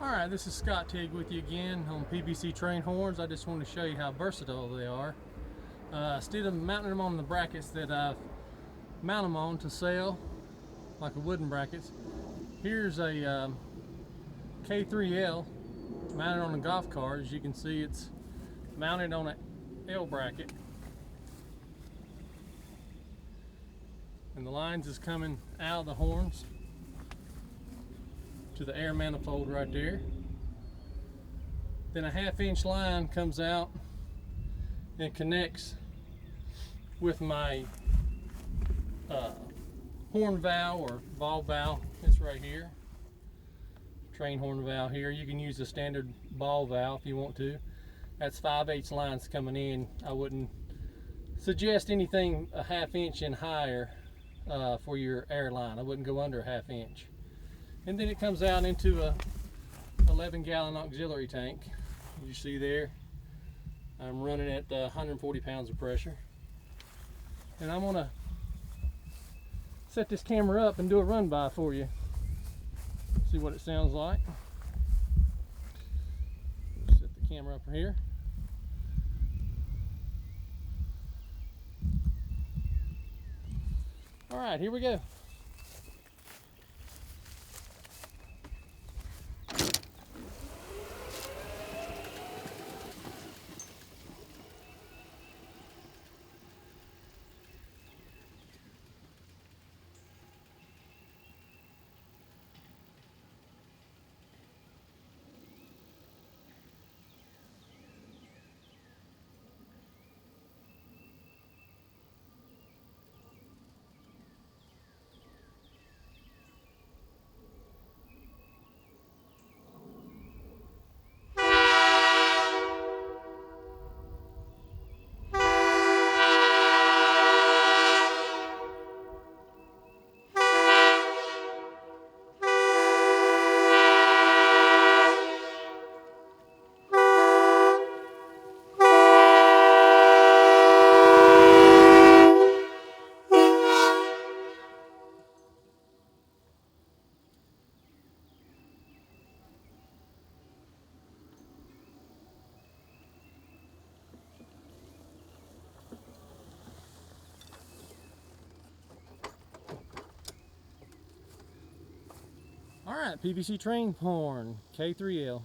Alright, this is Scott Tigg with you again on PVC train horns. I just want to show you how versatile they are. Instead of mounting them on the brackets that I've mounted them on to sell, like a wooden brackets, here's a K3L mounted on a golf cart. As you can see, it's mounted on an L bracket. And the lines is coming out of the horns to the air manifold right there. Then a 1/2 inch line comes out and connects with my horn valve or ball valve. It's right here. Train horn valve here. You can use the standard ball valve if you want to. That's 5/8 lines coming in. I wouldn't suggest anything a 1/2 inch and higher for your air line. I wouldn't go under a 1/2 inch. And then it comes out into a 11-gallon auxiliary tank. As you see there, I'm running at 140 pounds of pressure. And I'm gonna set this camera up and do a run by for you. See what it sounds like. Set the camera up here. All right, here we go. All right, PVC train horn, K3L.